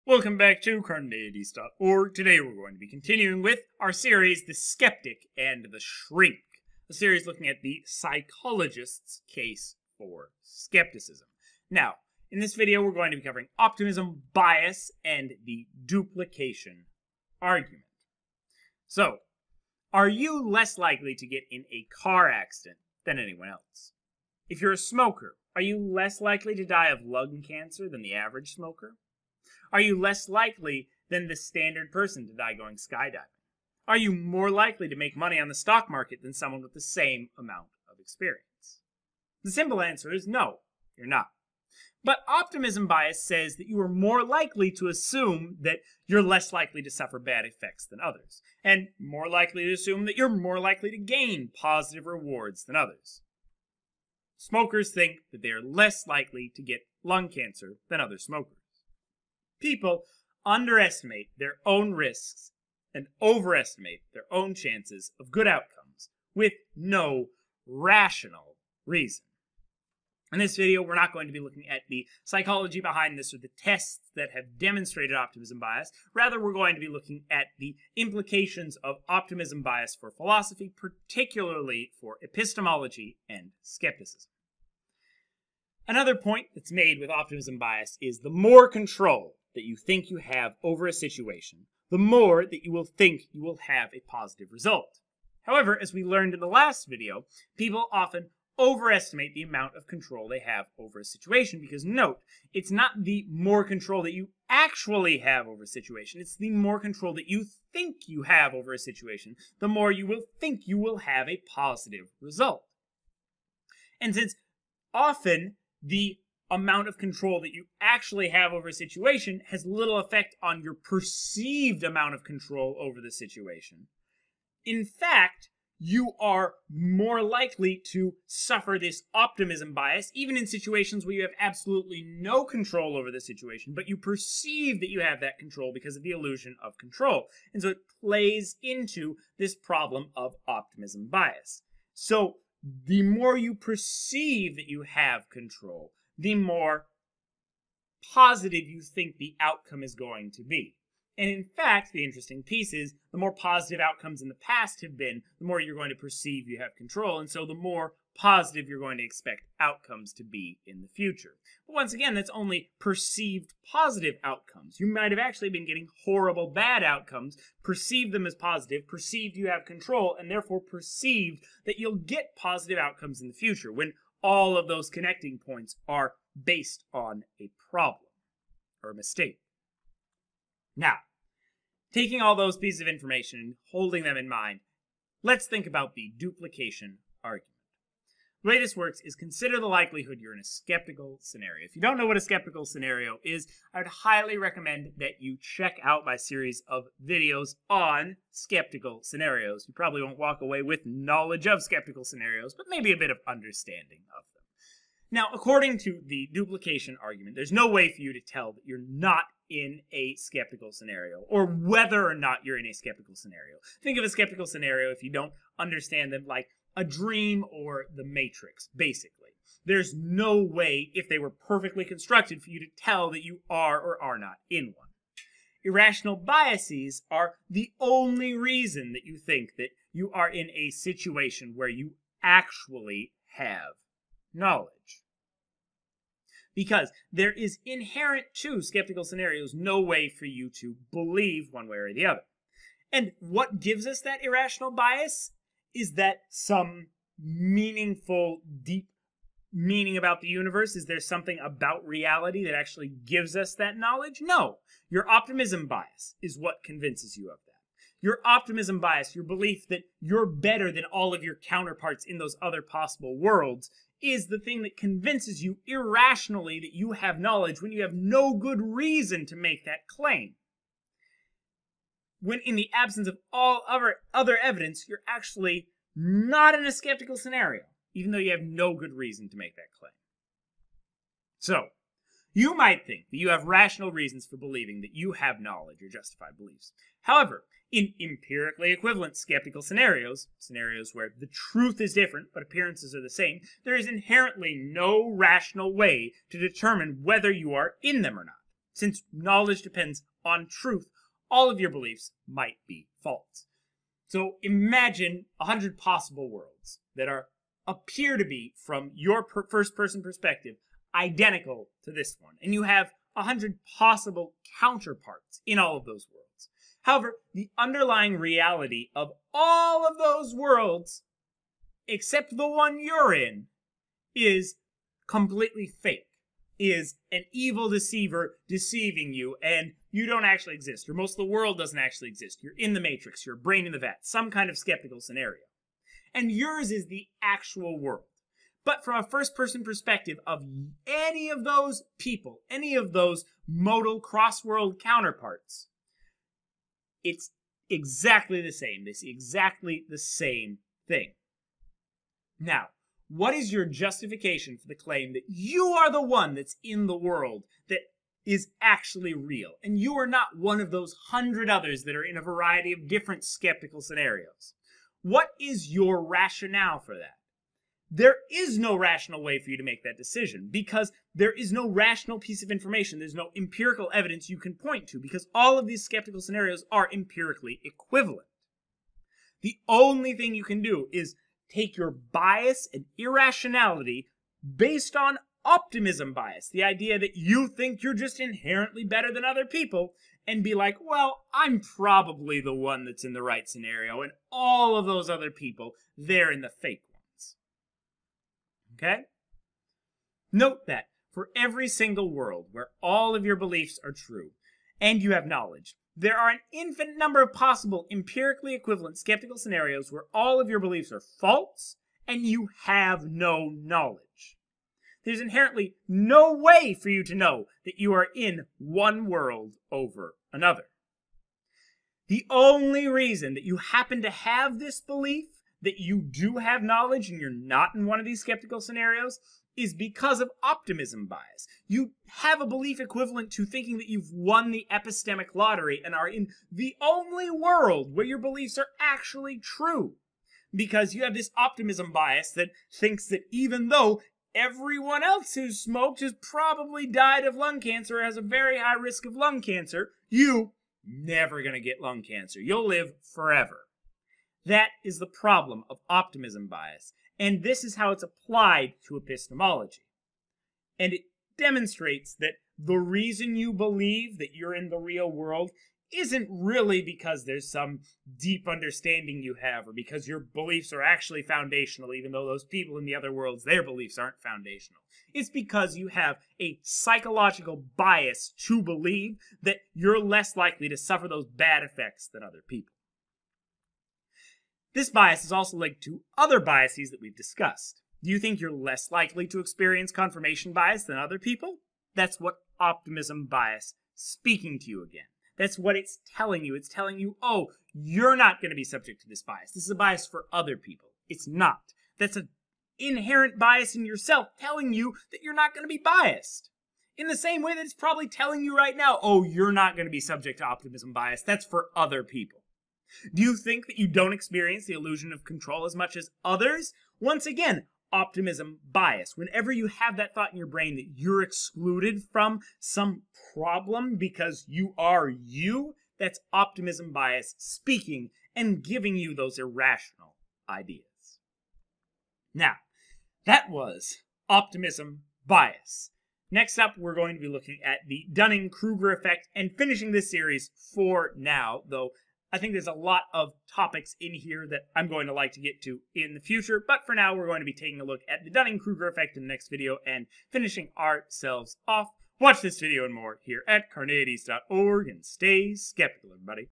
Welcome back to Carneades.org. Today we're going to be continuing with our series, The Skeptic and the Shrink, a series looking at the psychologist's case for skepticism. Now, in this video we're going to be covering optimism, bias, and the duplication argument. So, are you less likely to get in a car accident than anyone else? If you're a smoker, are you less likely to die of lung cancer than the average smoker? Are you less likely than the standard person to die going skydiving? Are you more likely to make money on the stock market than someone with the same amount of experience? The simple answer is no, you're not. But optimism bias says that you are more likely to assume that you're less likely to suffer bad effects than others, and more likely to assume that you're more likely to gain positive rewards than others. Smokers think that they are less likely to get lung cancer than other smokers. People underestimate their own risks and overestimate their own chances of good outcomes with no rational reason. In this video, we're not going to be looking at the psychology behind this or the tests that have demonstrated optimism bias. Rather, we're going to be looking at the implications of optimism bias for philosophy, particularly for epistemology and skepticism. Another point that's made with optimism bias is the more control that you think you have over a situation, the more that you will think you will have a positive result. However, as we learned in the last video, people often overestimate the amount of control they have over a situation because, note, it's not the more control that you actually have over a situation, it's the more control that you think you have over a situation, the more you will think you will have a positive result. And since often the amount of control that you actually have over a situation has little effect on your perceived amount of control over the situation, in fact, you are more likely to suffer this optimism bias, even in situations where you have absolutely no control over the situation, but you perceive that you have that control because of the illusion of control. And so it plays into this problem of optimism bias. So the more you perceive that you have control, the more positive you think the outcome is going to be. And in fact, the interesting piece is, the more positive outcomes in the past have been, the more you're going to perceive you have control, and so the more positive you're going to expect outcomes to be in the future. But once again, that's only perceived positive outcomes. You might have actually been getting horrible bad outcomes, perceived them as positive, perceived you have control, and therefore perceived that you'll get positive outcomes in the future, when all of those connecting points are based on a problem or a mistake. Now, taking all those pieces of information and holding them in mind, let's think about the duplication argument. The way this works is consider the likelihood you're in a skeptical scenario. If you don't know what a skeptical scenario is, I would highly recommend that you check out my series of videos on skeptical scenarios. You probably won't walk away with knowledge of skeptical scenarios, but maybe a bit of understanding of them. Now, according to the duplication argument, there's no way for you to tell that you're not in a skeptical scenario, or whether or not you're in a skeptical scenario. Think of a skeptical scenario, if you don't understand them, like a dream or the Matrix, basically. There's no way, if they were perfectly constructed, for you to tell that you are or are not in one. Irrational biases are the only reason that you think that you are in a situation where you actually have knowledge. Because there is inherent to skeptical scenarios no way for you to believe one way or the other. And what gives us that irrational bias is that some meaningful, deep meaning about the universe. Is there something about reality that actually gives us that knowledge? No. Your optimism bias is what convinces you of that. Your optimism bias, your belief that you're better than all of your counterparts in those other possible worlds, is the thing that convinces you irrationally that you have knowledge when you have no good reason to make that claim. When in the absence of all other evidence, you're actually not in a skeptical scenario, even though you have no good reason to make that claim. So, you might think that you have rational reasons for believing that you have knowledge or justified beliefs. However, in empirically equivalent skeptical scenarios, scenarios where the truth is different but appearances are the same, there is inherently no rational way to determine whether you are in them or not. Since knowledge depends on truth, all of your beliefs might be false. So imagine 100 possible worlds that appear to be, from your first-person perspective, identical to this one. And you have 100 possible counterparts in all of those worlds. However, the underlying reality of all of those worlds, except the one you're in, is completely fake. Is an evil deceiver deceiving you, and you don't actually exist, or most of the world doesn't actually exist. You're in the Matrix, you're a brain in the vat, some kind of skeptical scenario. And yours is the actual world. But from a first-person perspective of any of those people, any of those modal cross-world counterparts, it's exactly the same. They see exactly the same thing. Now, what is your justification for the claim that you are the one that's in the world that is actually real, and you are not one of those 100 others that are in a variety of different skeptical scenarios? What is your rationale for that? There is no rational way for you to make that decision, because there is no rational piece of information. There's no empirical evidence you can point to, because all of these skeptical scenarios are empirically equivalent. The only thing you can do is take your bias and irrationality based on optimism bias, the idea that you think you're just inherently better than other people, and be like, well, I'm probably the one that's in the right scenario, and all of those other people, they're in the fake ones. Okay? Note that for every single world where all of your beliefs are true, and you have knowledge, there are an infinite number of possible empirically equivalent skeptical scenarios where all of your beliefs are false and you have no knowledge. There's inherently no way for you to know that you are in one world over another. The only reason that you happen to have this belief, that you do have knowledge and you're not in one of these skeptical scenarios, is because of optimism bias. You have a belief equivalent to thinking that you've won the epistemic lottery and are in the only world where your beliefs are actually true. Because you have this optimism bias that thinks that even though everyone else who's smoked has probably died of lung cancer or has a very high risk of lung cancer, you never gonna get lung cancer. You'll live forever. That is the problem of optimism bias. And this is how it's applied to epistemology. And it demonstrates that the reason you believe that you're in the real world isn't really because there's some deep understanding you have, or because your beliefs are actually foundational, even though those people in the other worlds, their beliefs aren't foundational. It's because you have a psychological bias to believe that you're less likely to suffer those bad effects than other people. This bias is also linked to other biases that we've discussed. Do you think you're less likely to experience confirmation bias than other people? That's what optimism bias speaking to you again. That's what it's telling you. It's telling you, oh, you're not going to be subject to this bias. This is a bias for other people. It's not. That's an inherent bias in yourself telling you that you're not going to be biased. In the same way that it's probably telling you right now, oh, you're not going to be subject to optimism bias. That's for other people. Do you think that you don't experience the illusion of control as much as others? Once again, optimism bias. Whenever you have that thought in your brain that you're excluded from some problem because you are you, that's optimism bias speaking and giving you those irrational ideas. Now, that was optimism bias. Next up, we're going to be looking at the Dunning-Kruger effect and finishing this series for now, though I think there's a lot of topics in here that I'm going to like to get to in the future, but for now we're going to be taking a look at the Dunning-Kruger effect in the next video and finishing ourselves off. Watch this video and more here at Carneades.org, and stay skeptical, everybody.